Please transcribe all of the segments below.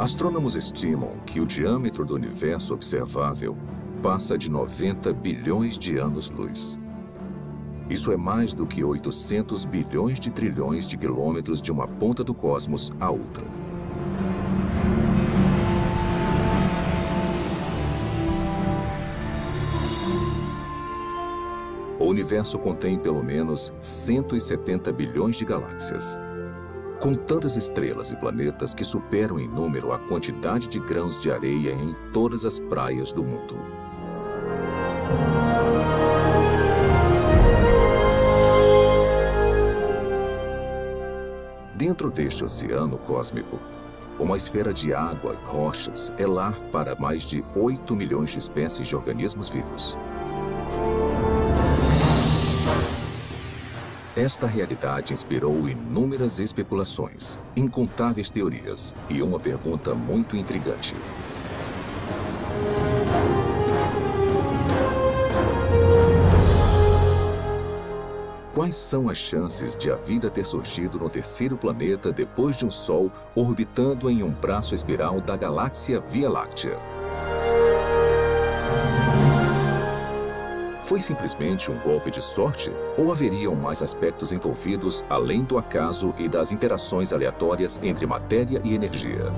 Astrônomos estimam que o diâmetro do universo observável passa de 90 bilhões de anos-luz. Isso é mais do que 800 bilhões de trilhões de quilômetros de uma ponta do cosmos à outra. O universo contém pelo menos 170 bilhões de galáxias. Com tantas estrelas e planetas que superam em número a quantidade de grãos de areia em todas as praias do mundo. Dentro deste oceano cósmico, uma esfera de água e rochas é lar para mais de 8 milhões de espécies de organismos vivos. Esta realidade inspirou inúmeras especulações, incontáveis teorias e uma pergunta muito intrigante. Quais são as chances de a vida ter surgido no terceiro planeta depois de um Sol orbitando em um braço espiral da galáxia Via Láctea? Foi simplesmente um golpe de sorte? Ou haveriam mais aspectos envolvidos além do acaso e das interações aleatórias entre matéria e energia?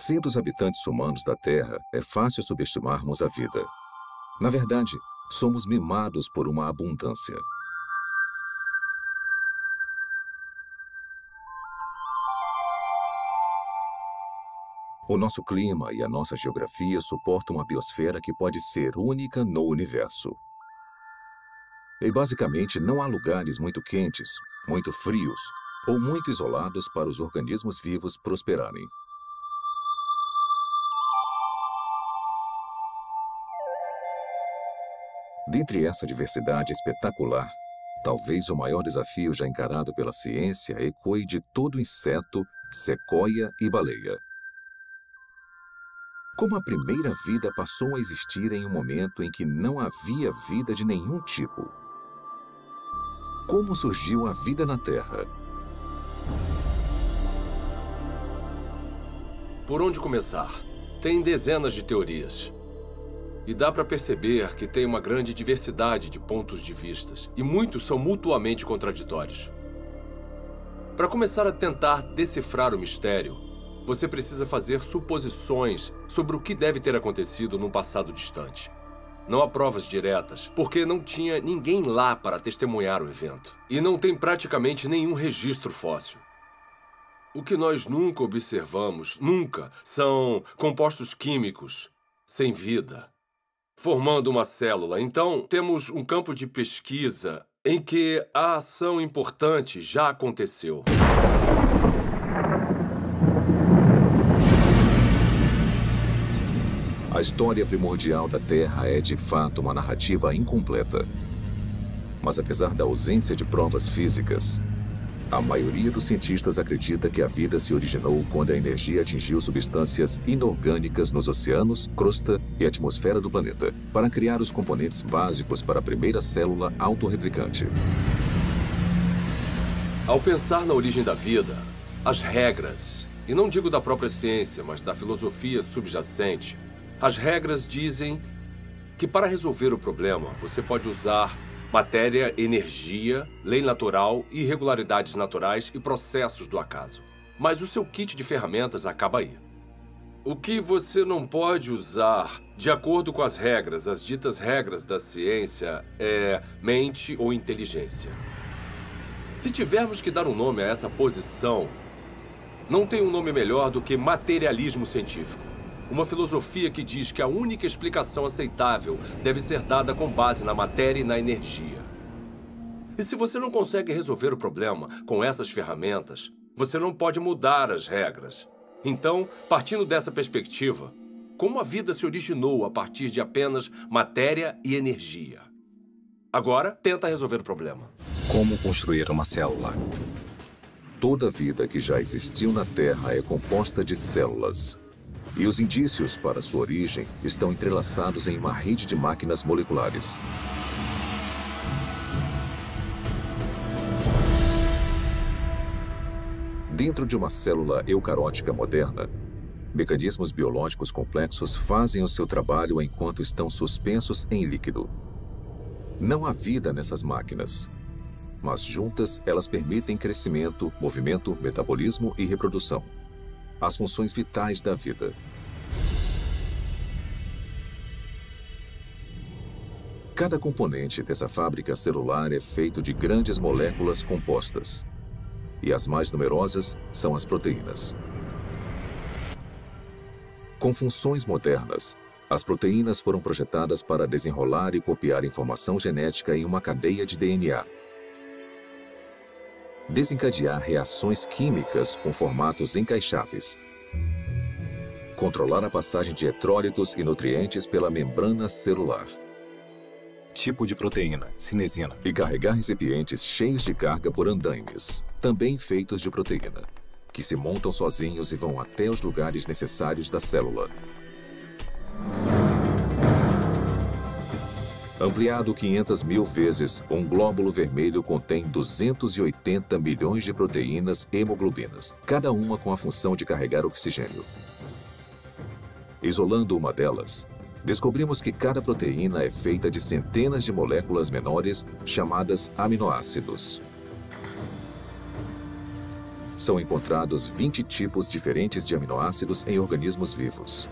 Sendo os habitantes humanos da Terra, é fácil subestimarmos a vida. Na verdade, somos mimados por uma abundância. O nosso clima e a nossa geografia suportam uma biosfera que pode ser única no universo. E basicamente não há lugares muito quentes, muito frios ou muito isolados para os organismos vivos prosperarem. Dentre essa diversidade espetacular, talvez o maior desafio já encarado pela ciência ecoe de todo inseto, sequoia e baleia. Como a primeira vida passou a existir em um momento em que não havia vida de nenhum tipo? Como surgiu a vida na Terra? Por onde começar? Tem dezenas de teorias. E dá para perceber que tem uma grande diversidade de pontos de vistas, e muitos são mutuamente contraditórios. Para começar a tentar decifrar o mistério, você precisa fazer suposições sobre o que deve ter acontecido num passado distante. Não há provas diretas, porque não tinha ninguém lá para testemunhar o evento. E não tem praticamente nenhum registro fóssil. O que nós nunca observamos, nunca, são compostos químicos sem vida, formando uma célula. Então, temos um campo de pesquisa em que a ação importante já aconteceu. A história primordial da Terra é, de fato, uma narrativa incompleta. Mas apesar da ausência de provas físicas, a maioria dos cientistas acredita que a vida se originou quando a energia atingiu substâncias inorgânicas nos oceanos, crosta e atmosfera do planeta, para criar os componentes básicos para a primeira célula autorreplicante. Ao pensar na origem da vida, as regras, e não digo da própria ciência, mas da filosofia subjacente, as regras dizem que para resolver o problema, você pode usar matéria, energia, lei natural, irregularidades naturais e processos do acaso. Mas o seu kit de ferramentas acaba aí. O que você não pode usar, de acordo com as regras, as ditas regras da ciência, é mente ou inteligência. Se tivermos que dar um nome a essa posição, não tem um nome melhor do que materialismo científico. Uma filosofia que diz que a única explicação aceitável deve ser dada com base na matéria e na energia. E se você não consegue resolver o problema com essas ferramentas, você não pode mudar as regras. Então, partindo dessa perspectiva, como a vida se originou a partir de apenas matéria e energia? Agora, tenta resolver o problema. Como construir uma célula? Toda vida que já existiu na Terra é composta de células. E os indícios para sua origem estão entrelaçados em uma rede de máquinas moleculares. Dentro de uma célula eucarótica moderna, mecanismos biológicos complexos fazem o seu trabalho enquanto estão suspensos em líquido. Não há vida nessas máquinas, mas juntas elas permitem crescimento, movimento, metabolismo e reprodução, as funções vitais da vida. Cada componente dessa fábrica celular é feito de grandes moléculas compostas, e as mais numerosas são as proteínas. Com funções modernas, as proteínas foram projetadas para desenrolar e copiar informação genética em uma cadeia de DNA. Desencadear reações químicas com formatos encaixáveis. Controlar a passagem de eletrólitos e nutrientes pela membrana celular. Tipo de proteína, cinesina. E carregar recipientes cheios de carga por andaimes, também feitos de proteína, que se montam sozinhos e vão até os lugares necessários da célula. Ampliado 500.000 vezes, um glóbulo vermelho contém 280 milhões de proteínas hemoglobinas, cada uma com a função de carregar oxigênio. Isolando uma delas, descobrimos que cada proteína é feita de centenas de moléculas menores chamadas aminoácidos. São encontrados 20 tipos diferentes de aminoácidos em organismos vivos.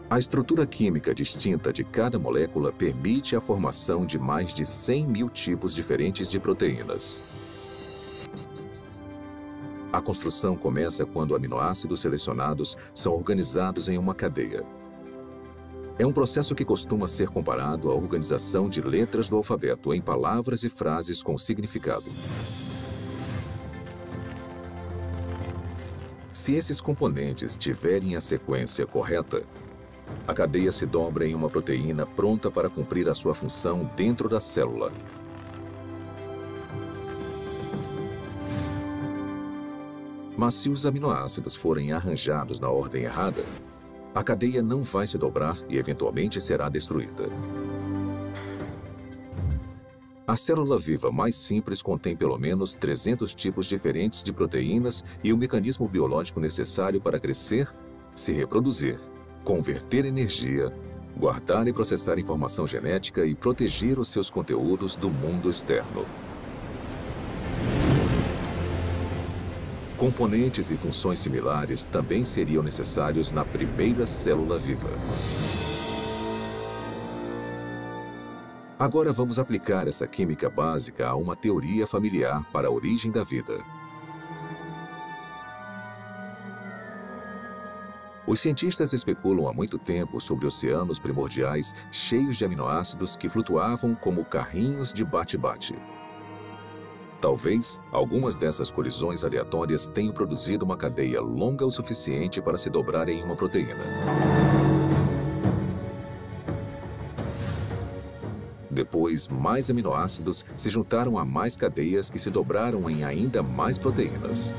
A estrutura química distinta de cada molécula permite a formação de mais de 100.000 tipos diferentes de proteínas. A construção começa quando aminoácidos selecionados são organizados em uma cadeia. É um processo que costuma ser comparado à organização de letras do alfabeto em palavras e frases com significado. Se esses componentes tiverem a sequência correta, a cadeia se dobra em uma proteína pronta para cumprir a sua função dentro da célula. Mas se os aminoácidos forem arranjados na ordem errada, a cadeia não vai se dobrar e eventualmente será destruída. A célula viva mais simples contém pelo menos 300 tipos diferentes de proteínas e o mecanismo biológico necessário para crescer, se reproduzir, converter energia, guardar e processar informação genética e proteger os seus conteúdos do mundo externo. Componentes e funções similares também seriam necessários na primeira célula viva. Agora vamos aplicar essa química básica a uma teoria familiar para a origem da vida. Os cientistas especulam há muito tempo sobre oceanos primordiais cheios de aminoácidos que flutuavam como carrinhos de bate-bate. Talvez algumas dessas colisões aleatórias tenham produzido uma cadeia longa o suficiente para se dobrar em uma proteína. Depois, mais aminoácidos se juntaram a mais cadeias que se dobraram em ainda mais proteínas.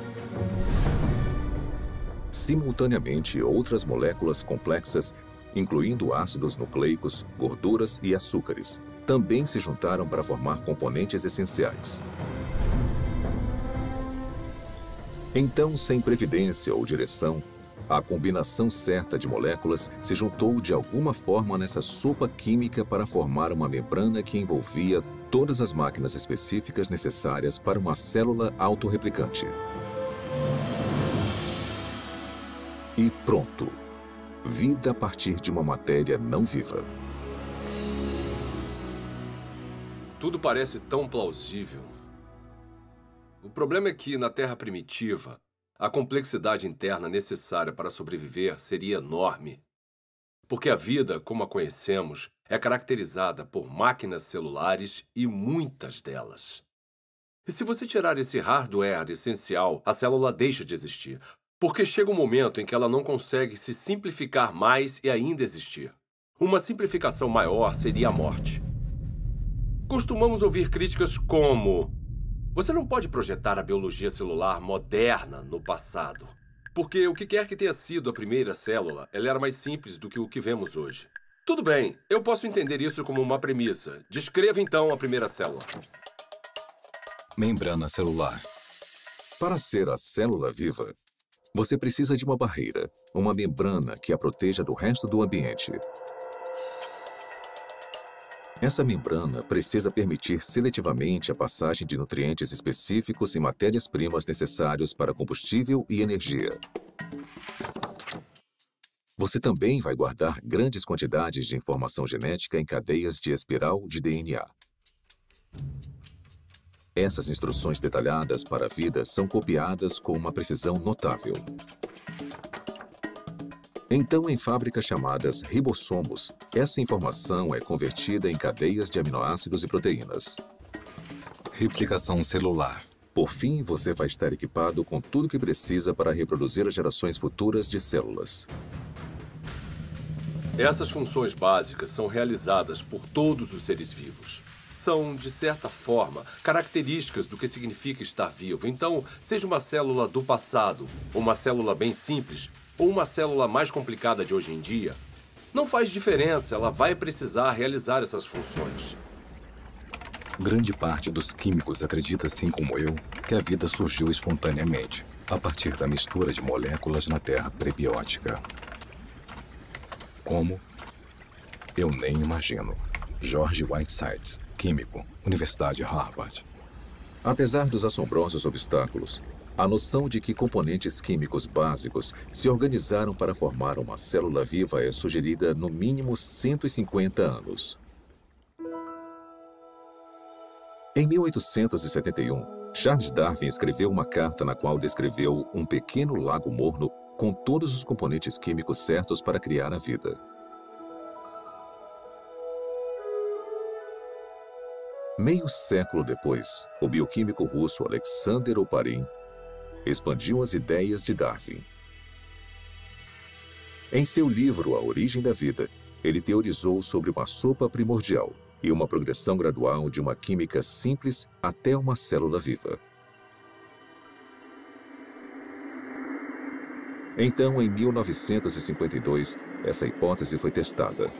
Simultaneamente, outras moléculas complexas, incluindo ácidos nucleicos, gorduras e açúcares, também se juntaram para formar componentes essenciais. Então, sem previdência ou direção, a combinação certa de moléculas se juntou de alguma forma nessa sopa química para formar uma membrana que envolvia todas as máquinas específicas necessárias para uma célula autorreplicante. E pronto! Vida a partir de uma matéria não viva. Tudo parece tão plausível. O problema é que, na Terra primitiva, a complexidade interna necessária para sobreviver seria enorme. porque a vida, como a conhecemos, é caracterizada por máquinas celulares e muitas delas. E se você tirar esse hardware essencial, a célula deixa de existir, porque chega um momento em que ela não consegue se simplificar mais e ainda existir. Uma simplificação maior seria a morte. Costumamos ouvir críticas como: você não pode projetar a biologia celular moderna no passado, porque o que quer que tenha sido a primeira célula, ela era mais simples do que o que vemos hoje. Tudo bem, eu posso entender isso como uma premissa. Descreva então a primeira célula. Membrana celular. Para ser a célula viva, você precisa de uma barreira, uma membrana que a proteja do resto do ambiente. Essa membrana precisa permitir seletivamente a passagem de nutrientes específicos e matérias-primas necessários para combustível e energia. Você também vai guardar grandes quantidades de informação genética em cadeias de espiral de DNA. Essas instruções detalhadas para a vida são copiadas com uma precisão notável. Então, em fábricas chamadas ribossomos, essa informação é convertida em cadeias de aminoácidos e proteínas. Replicação celular. Por fim, você vai estar equipado com tudo que precisa para reproduzir as gerações futuras de células. Essas funções básicas são realizadas por todos os seres vivos. São, de certa forma, características do que significa estar vivo. Então, seja uma célula do passado, uma célula bem simples, ou uma célula mais complicada de hoje em dia, não faz diferença, ela vai precisar realizar essas funções. Grande parte dos químicos acredita, assim como eu, que a vida surgiu espontaneamente, a partir da mistura de moléculas na terra prebiótica. Como? Eu nem imagino. George Whitesides, químico, Universidade Harvard. Apesar dos assombrosos obstáculos, a noção de que componentes químicos básicos se organizaram para formar uma célula viva é sugerida no mínimo 150 anos. Em 1871, Charles Darwin escreveu uma carta na qual descreveu um pequeno lago morno com todos os componentes químicos certos para criar a vida. Meio século depois, o bioquímico russo Alexander Oparin expandiu as ideias de Darwin. Em seu livro A Origem da Vida, ele teorizou sobre uma sopa primordial e uma progressão gradual de uma química simples até uma célula viva. Então, em 1952, essa hipótese foi testada.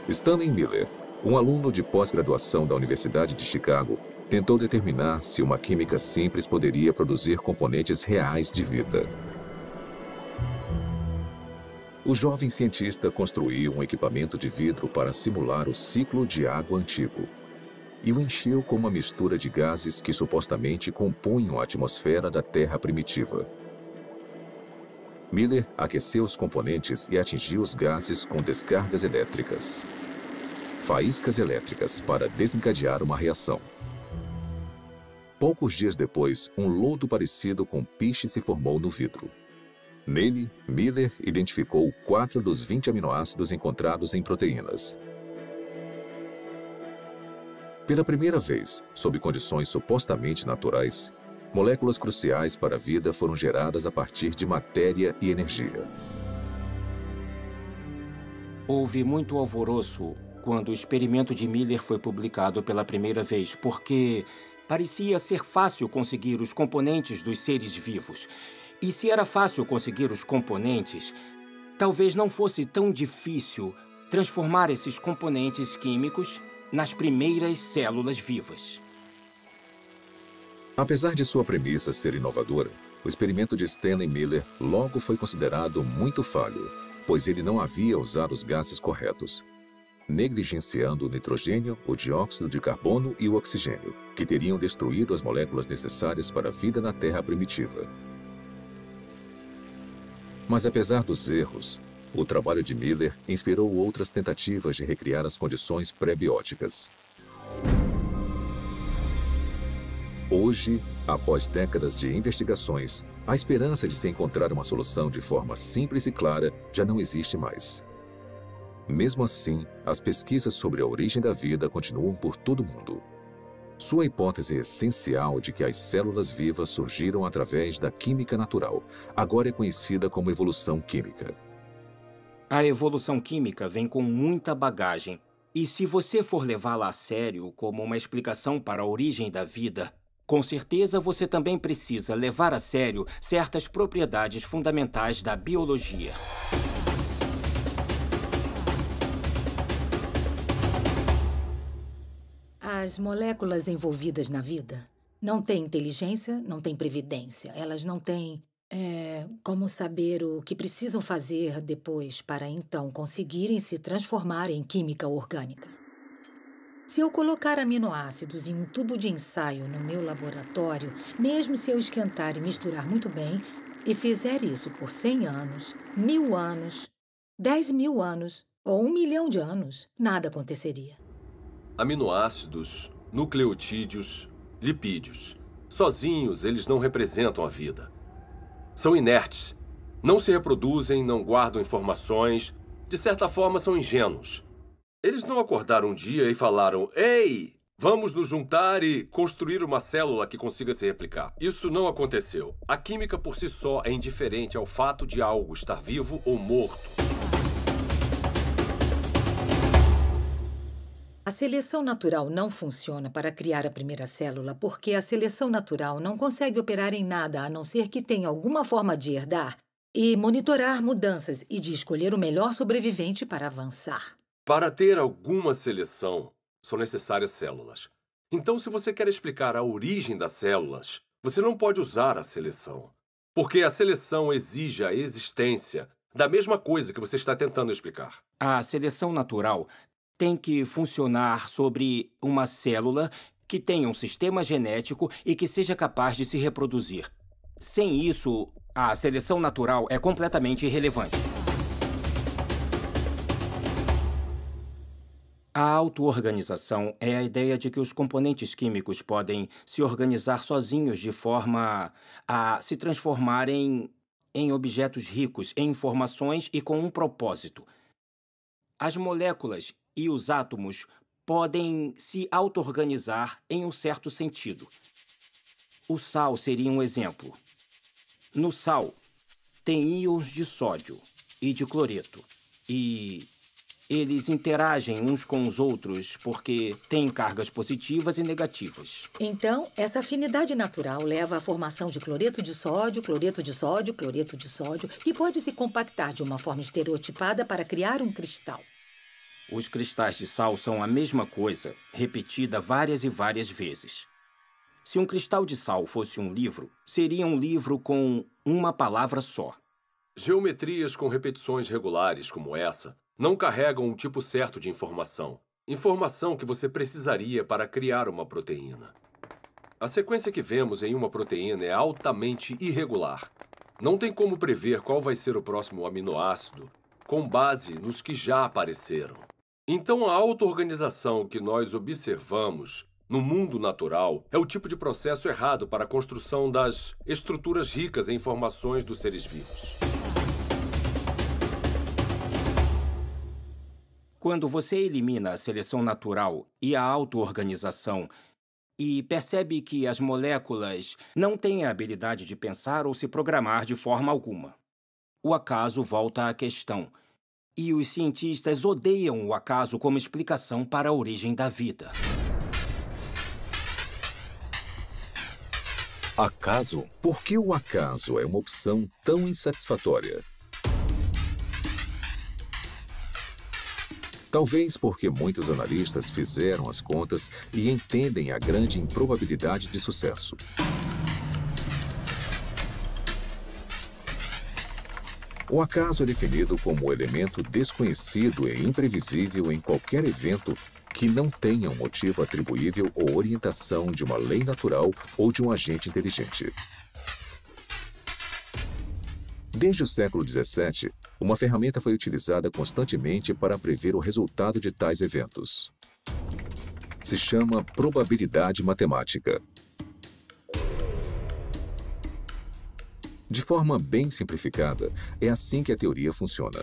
Stanley Miller, um aluno de pós-graduação da Universidade de Chicago, tentou determinar se uma química simples poderia produzir componentes reais de vida. O jovem cientista construiu um equipamento de vidro para simular o ciclo de água antigo e o encheu com uma mistura de gases que supostamente compunham a atmosfera da Terra primitiva. Miller aqueceu os componentes e atingiu os gases com descargas elétricas. Faíscas elétricas para desencadear uma reação. Poucos dias depois, um lodo parecido com piche se formou no vidro. Nele, Miller identificou 4 dos 20 aminoácidos encontrados em proteínas. Pela primeira vez, sob condições supostamente naturais, moléculas cruciais para a vida foram geradas a partir de matéria e energia. Houve muito alvoroço quando o experimento de Miller foi publicado pela primeira vez, porque parecia ser fácil conseguir os componentes dos seres vivos. E se era fácil conseguir os componentes, talvez não fosse tão difícil transformar esses componentes químicos nas primeiras células vivas. Apesar de sua premissa ser inovadora, o experimento de Stanley Miller logo foi considerado muito falho, pois ele não havia usado os gases corretos, negligenciando o nitrogênio, o dióxido de carbono e o oxigênio, que teriam destruído as moléculas necessárias para a vida na Terra primitiva. Mas apesar dos erros, o trabalho de Miller inspirou outras tentativas de recriar as condições pré-bióticas. Hoje, após décadas de investigações, a esperança de se encontrar uma solução de forma simples e clara já não existe mais. Mesmo assim, as pesquisas sobre a origem da vida continuam por todo o mundo. Sua hipótese essencial de que as células vivas surgiram através da química natural agora é conhecida como evolução química. A evolução química vem com muita bagagem. E se você for levá-la a sério como uma explicação para a origem da vida, com certeza você também precisa levar a sério certas propriedades fundamentais da biologia. As moléculas envolvidas na vida não têm inteligência, não têm previdência. Elas não têm como saber o que precisam fazer depois para então conseguirem se transformar em química orgânica. Se eu colocar aminoácidos em um tubo de ensaio no meu laboratório, mesmo se eu esquentar e misturar muito bem, e fizer isso por 100 anos, 1000 anos, 10.000 anos ou 1 milhão de anos, nada aconteceria. Aminoácidos, nucleotídeos, lipídios. Sozinhos, eles não representam a vida. São inertes. Não se reproduzem, não guardam informações. De certa forma, são ingênuos. Eles não acordaram um dia e falaram: "Ei, vamos nos juntar e construir uma célula que consiga se replicar." Isso não aconteceu. A química por si só é indiferente ao fato de algo estar vivo ou morto. A seleção natural não funciona para criar a primeira célula porque a seleção natural não consegue operar em nada a não ser que tenha alguma forma de herdar e monitorar mudanças e de escolher o melhor sobrevivente para avançar. Para ter alguma seleção, são necessárias células. Então, se você quer explicar a origem das células, você não pode usar a seleção. Porque a seleção exige a existência da mesma coisa que você está tentando explicar. A seleção natural tem que funcionar sobre uma célula que tenha um sistema genético e que seja capaz de se reproduzir. Sem isso, a seleção natural é completamente irrelevante. A auto-organização é a ideia de que os componentes químicos podem se organizar sozinhos de forma a se transformarem em objetos ricos em informações e com um propósito. As moléculas e os átomos podem se auto-organizar em um certo sentido. O sal seria um exemplo. No sal, tem íons de sódio e de cloreto. E eles interagem uns com os outros porque têm cargas positivas e negativas. Então, essa afinidade natural leva à formação de cloreto de sódio, cloreto de sódio, cloreto de sódio, que pode se compactar de uma forma estereotipada para criar um cristal. Os cristais de sal são a mesma coisa, repetida várias e várias vezes. Se um cristal de sal fosse um livro, seria um livro com uma palavra só. Geometrias com repetições regulares como essa não carregam um tipo certo de informação. Informação que você precisaria para criar uma proteína. A sequência que vemos em uma proteína é altamente irregular. Não tem como prever qual vai ser o próximo aminoácido com base nos que já apareceram. Então, a auto-organização que nós observamos no mundo natural é o tipo de processo errado para a construção das estruturas ricas em informações dos seres vivos. Quando você elimina a seleção natural e a auto-organização e percebe que as moléculas não têm a habilidade de pensar ou se programar de forma alguma, o acaso volta à questão. E os cientistas odeiam o acaso como explicação para a origem da vida. Acaso? Por que o acaso é uma opção tão insatisfatória? Talvez porque muitos analistas fizeram as contas e entendem a grande improbabilidade de sucesso. O acaso é definido como o elemento desconhecido e imprevisível em qualquer evento que não tenha um motivo atribuível ou orientação de uma lei natural ou de um agente inteligente. Desde o século XVII, uma ferramenta foi utilizada constantemente para prever o resultado de tais eventos. Se chama probabilidade matemática. De forma bem simplificada, é assim que a teoria funciona.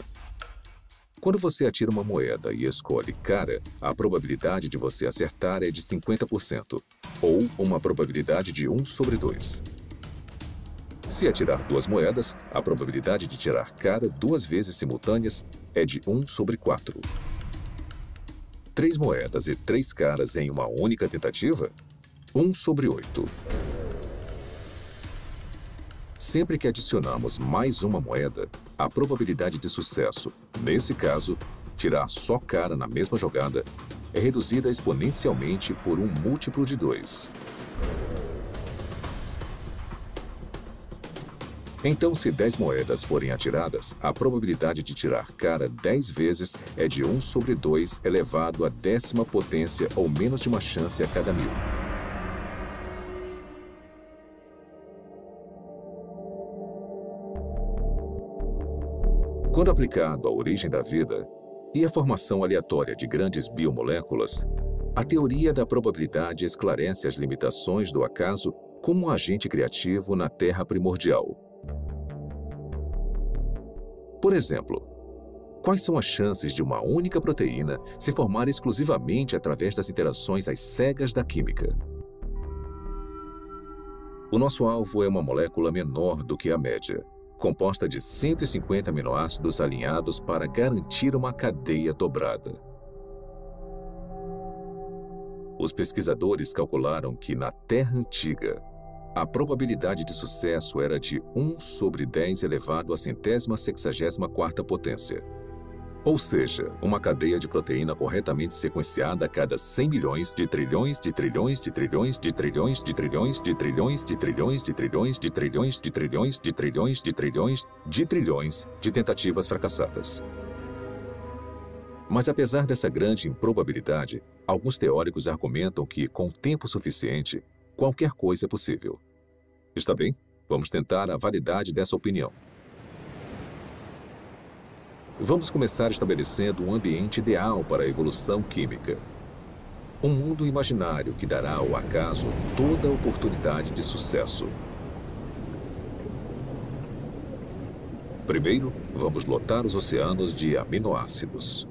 Quando você atira uma moeda e escolhe cara, a probabilidade de você acertar é de 50%, ou uma probabilidade de 1 sobre 2. Se atirar 2 moedas, a probabilidade de tirar cara 2 vezes simultâneas é de 1 sobre 4. 3 moedas e 3 caras em uma única tentativa? 1 sobre 8. Sempre que adicionamos mais uma moeda, a probabilidade de sucesso, nesse caso, tirar só cara na mesma jogada, é reduzida exponencialmente por um múltiplo de 2. Então, se 10 moedas forem atiradas, a probabilidade de tirar cara 10 vezes é de 1 sobre 2 elevado à 10ª potência ou menos de uma chance a cada 1000. Quando aplicado à origem da vida e à formação aleatória de grandes biomoléculas, a teoria da probabilidade esclarece as limitações do acaso como um agente criativo na Terra primordial. Por exemplo, quais são as chances de uma única proteína se formar exclusivamente através das interações às cegas da química? O nosso alvo é uma molécula menor do que a média, composta de 150 aminoácidos alinhados para garantir uma cadeia dobrada. Os pesquisadores calcularam que, na Terra antiga, a probabilidade de sucesso era de 1 sobre 10 elevado à 164ª potência. Ou seja, uma cadeia de proteína corretamente sequenciada a cada 100 milhões de trilhões de trilhões de trilhões de trilhões de trilhões de trilhões de trilhões de trilhões de trilhões de trilhões de trilhões de trilhões de trilhões de tentativas fracassadas. Mas apesar dessa grande improbabilidade, alguns teóricos argumentam que, com tempo suficiente, qualquer coisa é possível. Está bem? Vamos tentar a validade dessa opinião. Vamos começar estabelecendo um ambiente ideal para a evolução química. Um mundo imaginário que dará ao acaso toda a oportunidade de sucesso. Primeiro, vamos lotar os oceanos de aminoácidos.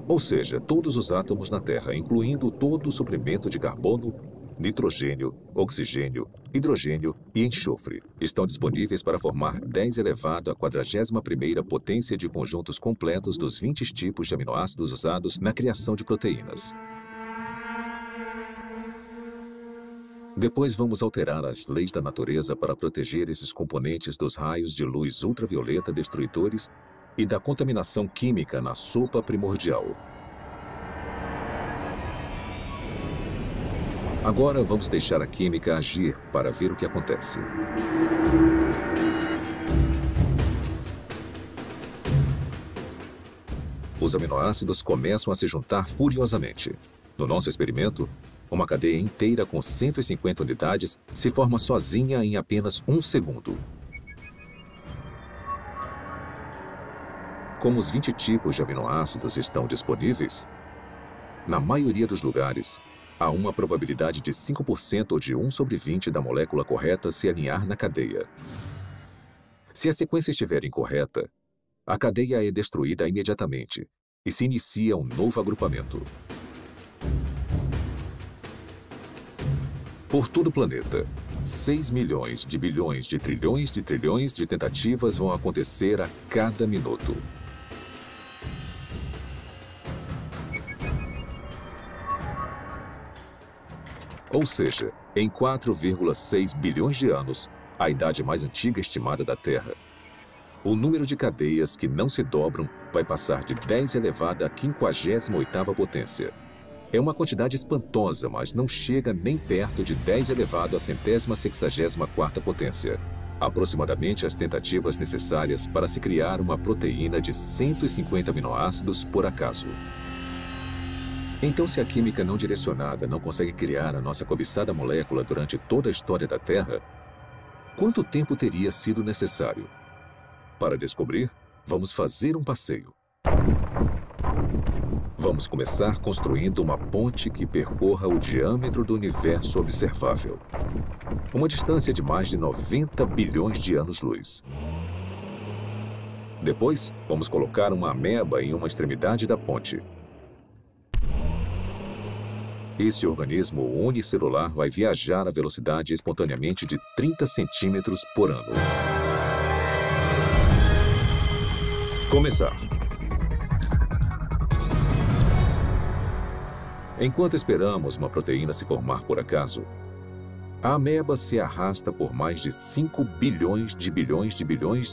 Ou seja, todos os átomos na Terra, incluindo todo o suprimento de carbono, nitrogênio, oxigênio, hidrogênio e enxofre, estão disponíveis para formar 10 elevado à 41ª potência de conjuntos completos dos 20 tipos de aminoácidos usados na criação de proteínas. Depois vamos alterar as leis da natureza para proteger esses componentes dos raios de luz ultravioleta destruidores e da contaminação química na sopa primordial. Agora vamos deixar a química agir para ver o que acontece. Os aminoácidos começam a se juntar furiosamente. No nosso experimento, uma cadeia inteira com 150 unidades se forma sozinha em apenas 1 segundo. Como os 20 tipos de aminoácidos estão disponíveis, na maioria dos lugares, há uma probabilidade de 5% ou de 1 sobre 20 da molécula correta se alinhar na cadeia. Se a sequência estiver incorreta, a cadeia é destruída imediatamente e se inicia um novo agrupamento. Por todo o planeta, 6 milhões de bilhões de trilhões de tentativas vão acontecer a cada minuto. Ou seja, em 4,6 bilhões de anos, a idade mais antiga estimada da Terra, o número de cadeias que não se dobram vai passar de 10 elevado à 58ª potência. É uma quantidade espantosa, mas não chega nem perto de 10 elevado à 164ª potência. Aproximadamente as tentativas necessárias para se criar uma proteína de 150 aminoácidos por acaso. Então, se a química não direcionada não consegue criar a nossa cobiçada molécula durante toda a história da Terra, quanto tempo teria sido necessário? Para descobrir, vamos fazer um passeio. Vamos começar construindo uma ponte que percorra o diâmetro do universo observável. uma distância de mais de 90 bilhões de anos-luz. Depois, vamos colocar uma ameba em uma extremidade da ponte. Esse organismo unicelular vai viajar a velocidade espontaneamente de 30 centímetros por ano. Começar. Enquanto esperamos uma proteína se formar por acaso, a ameba se arrasta por mais de 5 bilhões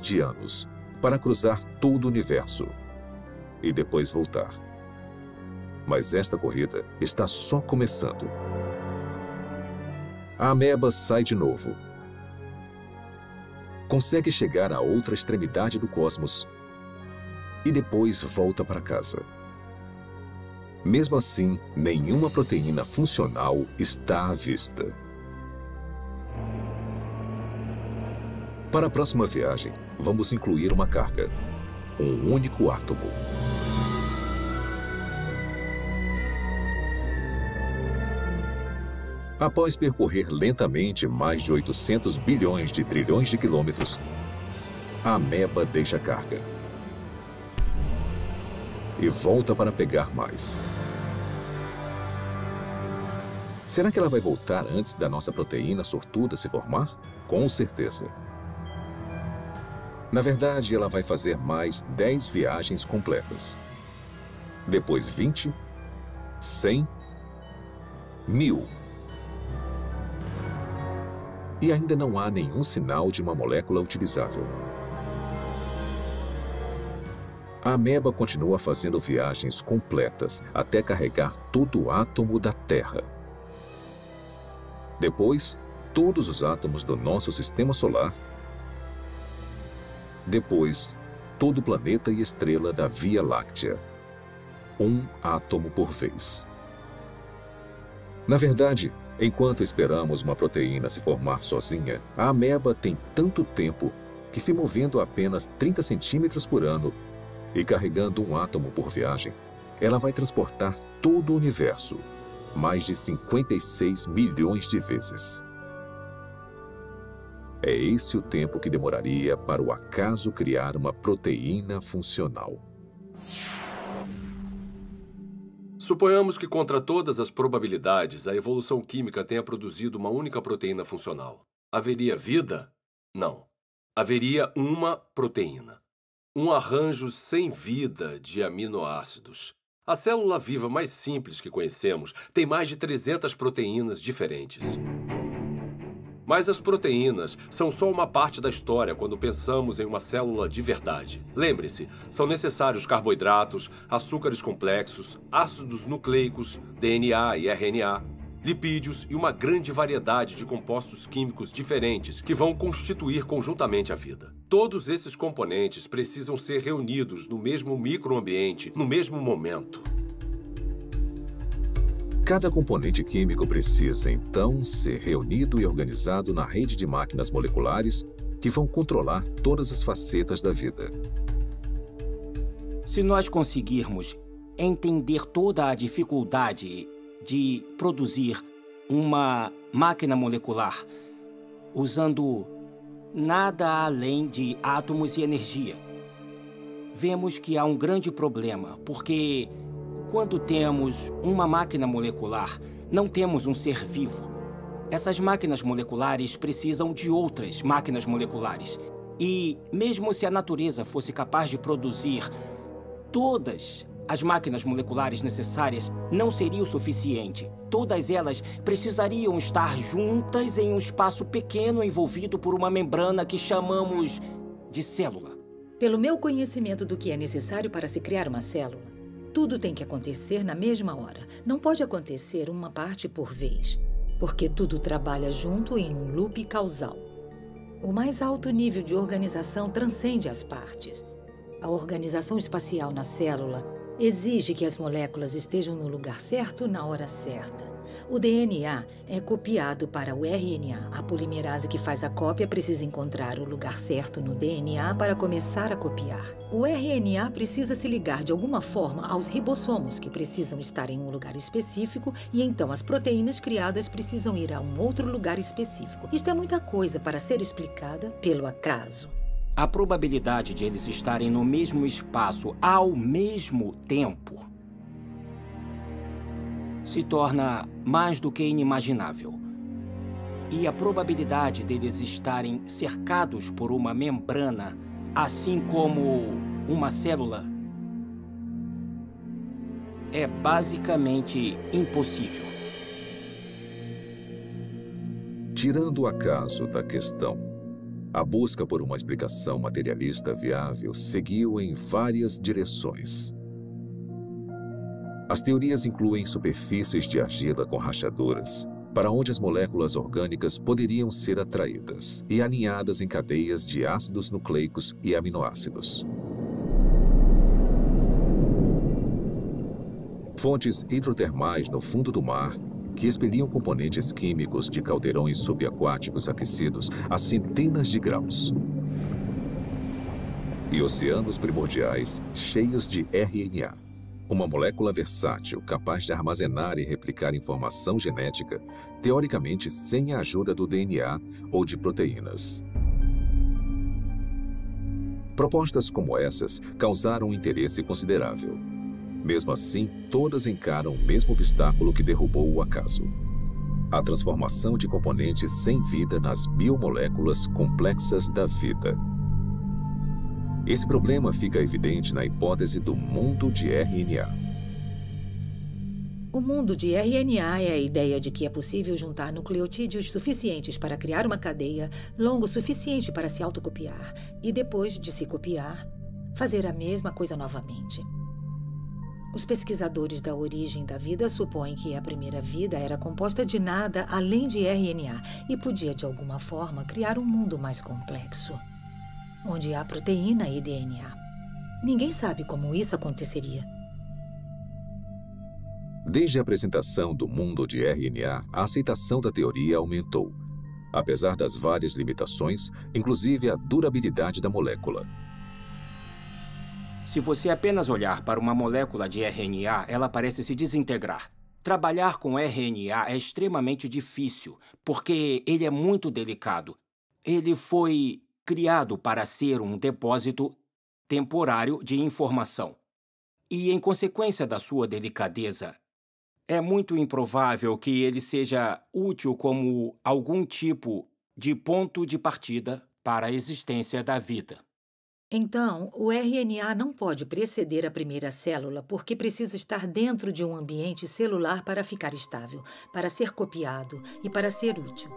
de anos para cruzar todo o universo e depois voltar. Mas esta corrida está só começando. A ameba sai de novo. Consegue chegar à outra extremidade do cosmos e depois volta para casa. Mesmo assim, nenhuma proteína funcional está à vista. Para a próxima viagem, vamos incluir uma carga, um único átomo. Após percorrer lentamente mais de 800 bilhões de trilhões de quilômetros, a ameba deixa a carga e volta para pegar mais. Será que ela vai voltar antes da nossa proteína sortuda se formar? Com certeza. Na verdade, ela vai fazer mais 10 viagens completas. Depois 20, 100, 1000. E ainda não há nenhum sinal de uma molécula utilizável. A ameba continua fazendo viagens completas até carregar todo o átomo da Terra. Depois, todos os átomos do nosso sistema solar. Depois, todo o planeta e estrela da Via Láctea. Um átomo por vez. Na verdade, enquanto esperamos uma proteína se formar sozinha, a ameba tem tanto tempo que, se movendo a apenas 30 centímetros por ano e carregando um átomo por viagem, ela vai transportar todo o universo, mais de 56 milhões de vezes. É esse o tempo que demoraria para o acaso criar uma proteína funcional. Suponhamos que, contra todas as probabilidades, a evolução química tenha produzido uma única proteína funcional. Haveria vida? Não. Haveria uma proteína. Um arranjo sem vida de aminoácidos. A célula viva mais simples que conhecemos tem mais de 300 proteínas diferentes. Mas as proteínas são só uma parte da história quando pensamos em uma célula de verdade. Lembre-se, são necessários carboidratos, açúcares complexos, ácidos nucleicos, DNA e RNA, lipídios e uma grande variedade de compostos químicos diferentes que vão constituir conjuntamente a vida. Todos esses componentes precisam ser reunidos no mesmo microambiente, no mesmo momento. Cada componente químico precisa, então, ser reunido e organizado na rede de máquinas moleculares que vão controlar todas as facetas da vida. Se nós conseguirmos entender toda a dificuldade de produzir uma máquina molecular usando nada além de átomos e energia, vemos que há um grande problema, porque quando temos uma máquina molecular, não temos um ser vivo. Essas máquinas moleculares precisam de outras máquinas moleculares. E mesmo se a natureza fosse capaz de produzir todas as máquinas moleculares necessárias, não seria o suficiente. Todas elas precisariam estar juntas em um espaço pequeno envolvido por uma membrana que chamamos de célula. Pelo meu conhecimento do que é necessário para se criar uma célula, tudo tem que acontecer na mesma hora. Não pode acontecer uma parte por vez, porque tudo trabalha junto em um loop causal. O mais alto nível de organização transcende as partes. A organização espacial na célula exige que as moléculas estejam no lugar certo na hora certa. O DNA é copiado para o RNA. A polimerase que faz a cópia precisa encontrar o lugar certo no DNA para começar a copiar. O RNA precisa se ligar de alguma forma aos ribossomos, que precisam estar em um lugar específico, e então as proteínas criadas precisam ir a um outro lugar específico. Isto é muita coisa para ser explicada pelo acaso. A probabilidade de eles estarem no mesmo espaço ao mesmo tempo se torna mais do que inimaginável. E a probabilidade deles estarem cercados por uma membrana, assim como uma célula, é basicamente impossível. Tirando o acaso da questão, a busca por uma explicação materialista viável seguiu em várias direções. As teorias incluem superfícies de argila com rachaduras, para onde as moléculas orgânicas poderiam ser atraídas e alinhadas em cadeias de ácidos nucleicos e aminoácidos. Fontes hidrotermais no fundo do mar, que expeliam componentes químicos de caldeirões subaquáticos aquecidos a centenas de graus. E oceanos primordiais cheios de RNA. Uma molécula versátil, capaz de armazenar e replicar informação genética, teoricamente sem a ajuda do DNA ou de proteínas. Propostas como essas causaram um interesse considerável. Mesmo assim, todas encaram o mesmo obstáculo que derrubou o acaso: a transformação de componentes sem vida nas biomoléculas complexas da vida. Esse problema fica evidente na hipótese do mundo de RNA. O mundo de RNA é a ideia de que é possível juntar nucleotídeos suficientes para criar uma cadeia longo o suficiente para se autocopiar e, depois de se copiar, fazer a mesma coisa novamente. Os pesquisadores da origem da vida supõem que a primeira vida era composta de nada além de RNA e podia, de alguma forma, criar um mundo mais complexo, onde há proteína e DNA. Ninguém sabe como isso aconteceria. Desde a apresentação do mundo de RNA, a aceitação da teoria aumentou, apesar das várias limitações, inclusive a durabilidade da molécula. Se você apenas olhar para uma molécula de RNA, ela parece se desintegrar. Trabalhar com RNA é extremamente difícil, porque ele é muito delicado. Ele foi criado para ser um depósito temporário de informação. E, em consequência da sua delicadeza, é muito improvável que ele seja útil como algum tipo de ponto de partida para a existência da vida. Então, o RNA não pode preceder a primeira célula porque precisa estar dentro de um ambiente celular para ficar estável, para ser copiado e para ser útil.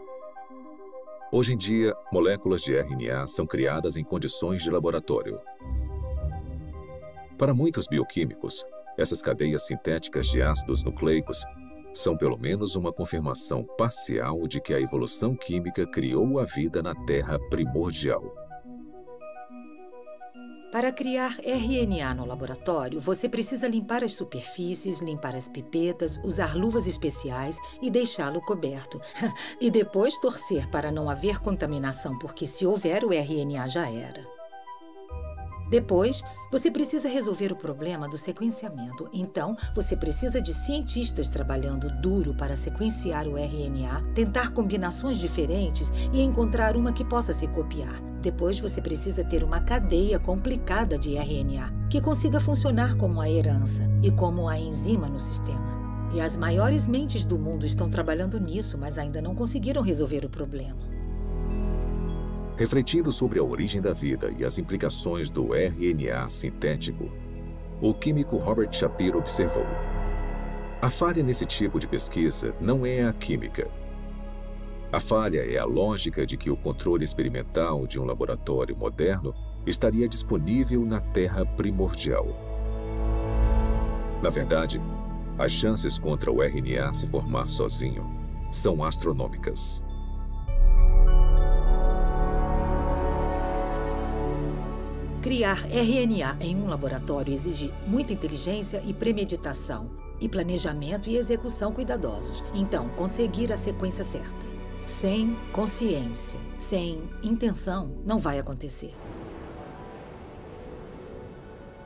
Hoje em dia, moléculas de RNA são criadas em condições de laboratório. Para muitos bioquímicos, essas cadeias sintéticas de ácidos nucleicos são pelo menos uma confirmação parcial de que a evolução química criou a vida na Terra primordial. Para criar RNA no laboratório, você precisa limpar as superfícies, limpar as pipetas, usar luvas especiais e deixá-lo coberto. E depois torcer para não haver contaminação, porque se houver, o RNA já era. Depois, você precisa resolver o problema do sequenciamento. Então, você precisa de cientistas trabalhando duro para sequenciar o RNA, tentar combinações diferentes e encontrar uma que possa se copiar. Depois, você precisa ter uma cadeia complicada de RNA, que consiga funcionar como a herança e como a enzima no sistema. E as maiores mentes do mundo estão trabalhando nisso, mas ainda não conseguiram resolver o problema. Refletindo sobre a origem da vida e as implicações do RNA sintético, o químico Robert Shapiro observou: a falha nesse tipo de pesquisa não é a química. A falha é a lógica de que o controle experimental de um laboratório moderno estaria disponível na Terra primordial. Na verdade, as chances contra o RNA se formar sozinho são astronômicas. Criar RNA em um laboratório exige muita inteligência e premeditação. e planejamento e execução cuidadosos. Então, conseguir a sequência certa. Sem consciência, sem intenção, não vai acontecer.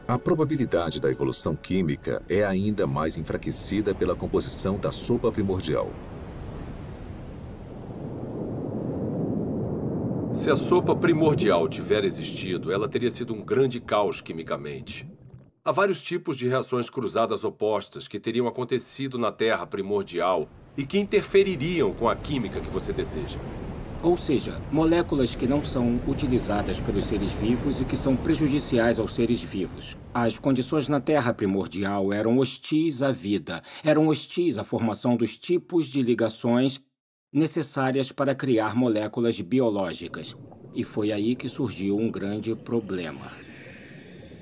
A probabilidade da evolução química é ainda mais enfraquecida pela composição da sopa primordial. Se a sopa primordial tiver existido, ela teria sido um grande caos quimicamente. Há vários tipos de reações cruzadas opostas que teriam acontecido na Terra primordial e que interfeririam com a química que você deseja. Ou seja, moléculas que não são utilizadas pelos seres vivos e que são prejudiciais aos seres vivos. As condições na Terra primordial eram hostis à vida, eram hostis à formação dos tipos de ligações necessárias para criar moléculas biológicas. E foi aí que surgiu um grande problema.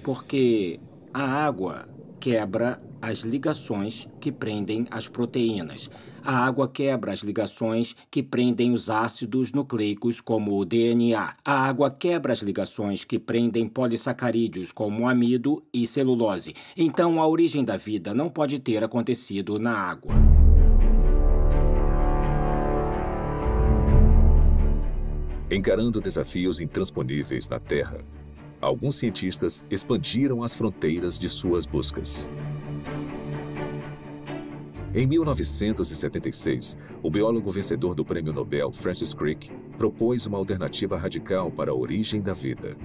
Porque a água quebra as ligações que prendem as proteínas. A água quebra as ligações que prendem os ácidos nucleicos, como o DNA. A água quebra as ligações que prendem polissacarídeos, como amido e celulose. Então, a origem da vida não pode ter acontecido na água. Encarando desafios intransponíveis na Terra, alguns cientistas expandiram as fronteiras de suas buscas. Em 1976, o biólogo vencedor do Prêmio Nobel, Francis Crick, propôs uma alternativa radical para a origem da vida.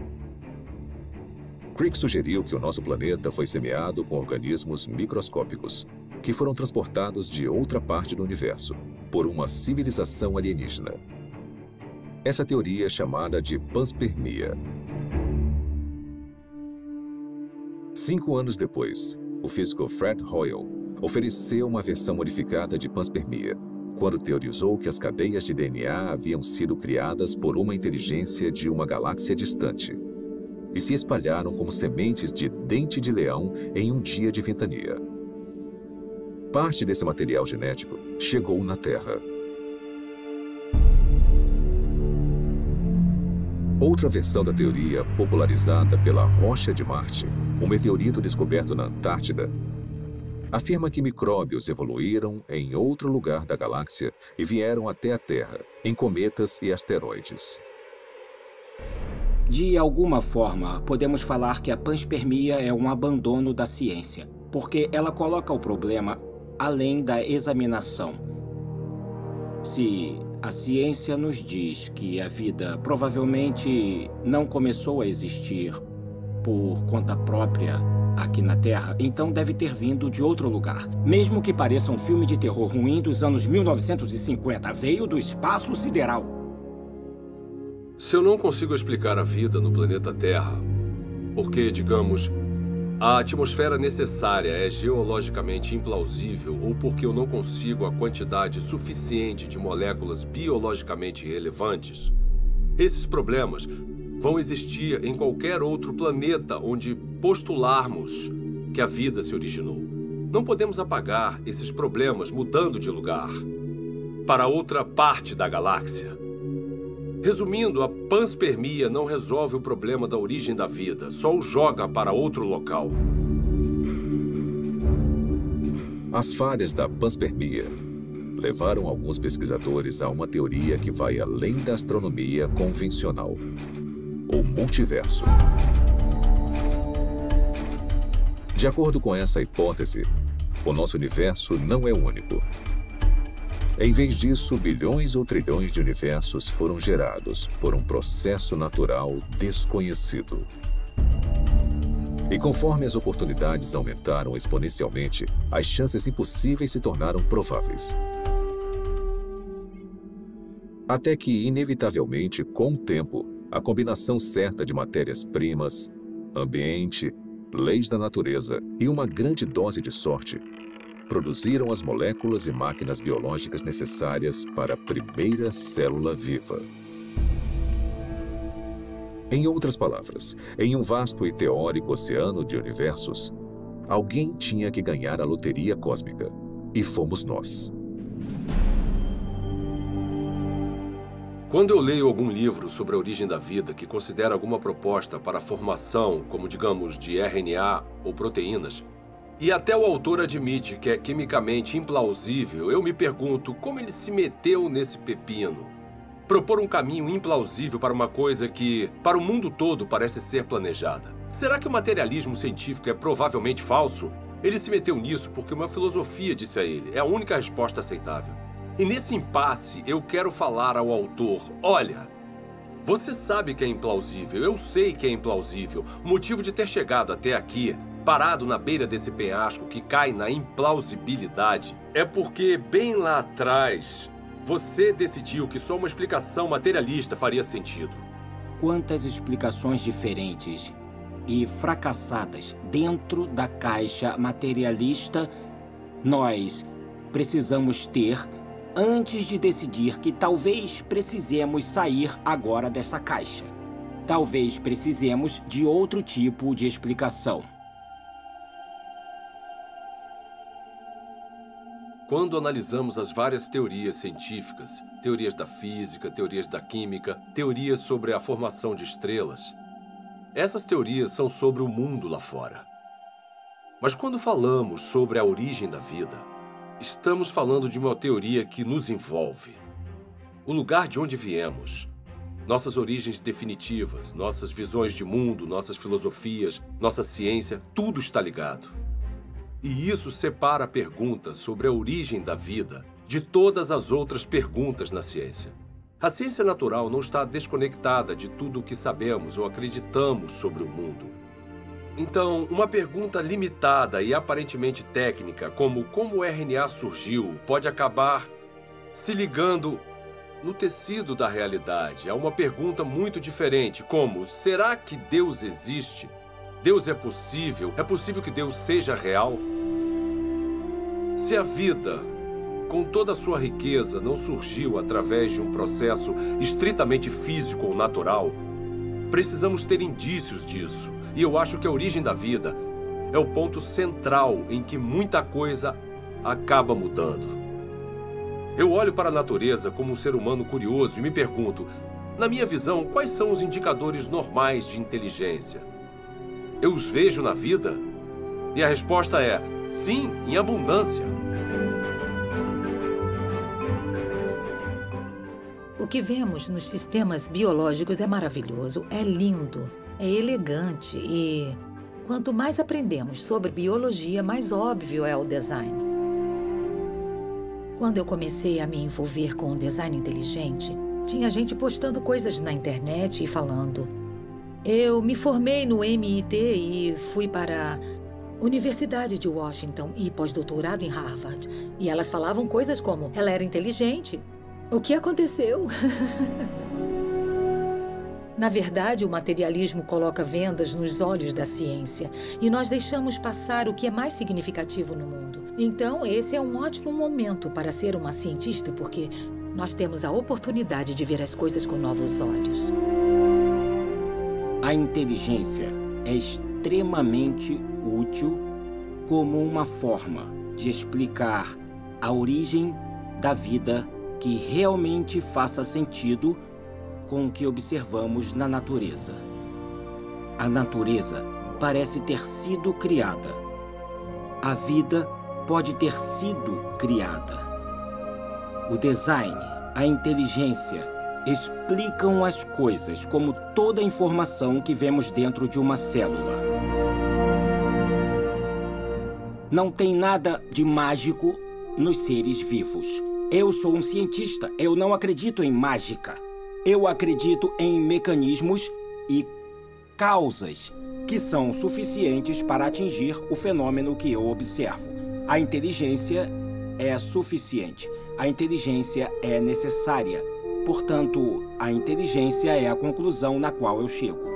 Crick sugeriu que o nosso planeta foi semeado com organismos microscópicos, que foram transportados de outra parte do universo, por uma civilização alienígena. Essa teoria é chamada de panspermia. 5 anos depois, o físico Fred Hoyle ofereceu uma versão modificada de panspermia, quando teorizou que as cadeias de DNA haviam sido criadas por uma inteligência de uma galáxia distante e se espalharam como sementes de dente de leão em um dia de ventania. Parte desse material genético chegou na Terra. Outra versão da teoria, popularizada pela Rocha de Marte, um meteorito descoberto na Antártida, afirma que micróbios evoluíram em outro lugar da galáxia e vieram até a Terra, em cometas e asteroides. De alguma forma, podemos falar que a panspermia é um abandono da ciência, porque ela coloca o problema além da examinação. Se a ciência nos diz que a vida provavelmente não começou a existir por conta própria aqui na Terra, então deve ter vindo de outro lugar. Mesmo que pareça um filme de terror ruim dos anos 1950, veio do espaço sideral. Se eu não consigo explicar a vida no planeta Terra, porque, digamos, a atmosfera necessária é geologicamente implausível ou porque eu não consigo a quantidade suficiente de moléculas biologicamente relevantes, esses problemas vão existir em qualquer outro planeta onde postularmos que a vida se originou. Não podemos apagar esses problemas mudando de lugar para outra parte da galáxia. Resumindo, a panspermia não resolve o problema da origem da vida, só o joga para outro local. As falhas da panspermia levaram alguns pesquisadores a uma teoria que vai além da astronomia convencional: o multiverso. De acordo com essa hipótese, o nosso universo não é o único. Em vez disso, bilhões ou trilhões de universos foram gerados por um processo natural desconhecido. E conforme as oportunidades aumentaram exponencialmente, as chances impossíveis se tornaram prováveis. Até que, inevitavelmente, com o tempo, a combinação certa de matérias-primas, ambiente, leis da natureza e uma grande dose de sorte produziram as moléculas e máquinas biológicas necessárias para a primeira célula viva. Em outras palavras, em um vasto e teórico oceano de universos, alguém tinha que ganhar a loteria cósmica, e fomos nós. Quando eu leio algum livro sobre a origem da vida que considera alguma proposta para a formação, como digamos, de RNA ou proteínas, E até o autor admite que é quimicamente implausível. Eu me pergunto como ele se meteu nesse pepino. Propor um caminho implausível para uma coisa que, para o mundo todo, parece ser planejada. Será que o materialismo científico é provavelmente falso? Ele se meteu nisso porque uma filosofia disse a ele. É a única resposta aceitável. E nesse impasse, eu quero falar ao autor, olha, você sabe que é implausível, eu sei que é implausível. O motivo de ter chegado até aqui, parado na beira desse penhasco que cai na implausibilidade, é porque bem lá atrás, você decidiu que só uma explicação materialista faria sentido. Quantas explicações diferentes e fracassadas dentro da caixa materialista nós precisamos ter antes de decidir que talvez precisemos sair agora dessa caixa. Talvez precisemos de outro tipo de explicação. Quando analisamos as várias teorias científicas, teorias da física, teorias da química, teorias sobre a formação de estrelas, essas teorias são sobre o mundo lá fora. Mas quando falamos sobre a origem da vida, estamos falando de uma teoria que nos envolve. O lugar de onde viemos, nossas origens definitivas, nossas visões de mundo, nossas filosofias, nossa ciência, tudo está ligado. E isso separa a pergunta sobre a origem da vida de todas as outras perguntas na ciência. A ciência natural não está desconectada de tudo o que sabemos ou acreditamos sobre o mundo. Então, uma pergunta limitada e aparentemente técnica, como o RNA surgiu, pode acabar se ligando no tecido da realidade a uma pergunta muito diferente, como, será que Deus existe? Deus é possível? É possível que Deus seja real? Se a vida, com toda a sua riqueza, não surgiu através de um processo estritamente físico ou natural, precisamos ter indícios disso. E eu acho que a origem da vida é o ponto central em que muita coisa acaba mudando. Eu olho para a natureza como um ser humano curioso e me pergunto, na minha visão, quais são os indicadores normais de inteligência? Eu os vejo na vida? E a resposta é, sim, em abundância. O que vemos nos sistemas biológicos é maravilhoso, é lindo, é elegante e quanto mais aprendemos sobre biologia, mais óbvio é o design. Quando eu comecei a me envolver com o design inteligente, tinha gente postando coisas na internet e falando: eu me formei no MIT e fui para a Universidade de Washington e pós-doutorado em Harvard. E elas falavam coisas como, ela era inteligente. O que aconteceu? Na verdade, o materialismo coloca vendas nos olhos da ciência e nós deixamos passar o que é mais significativo no mundo. Então, esse é um ótimo momento para ser uma cientista, porque nós temos a oportunidade de ver as coisas com novos olhos. A inteligência é extremamente útil como uma forma de explicar a origem da vida que realmente faça sentido com o que observamos na natureza. A natureza parece ter sido criada. A vida pode ter sido criada. O design, a inteligência, explicam as coisas como toda a informação que vemos dentro de uma célula. Não tem nada de mágico nos seres vivos. Eu sou um cientista, eu não acredito em mágica. Eu acredito em mecanismos e causas que são suficientes para atingir o fenômeno que eu observo. A inteligência é suficiente. A inteligência é necessária. Portanto, a inteligência é a conclusão na qual eu chego.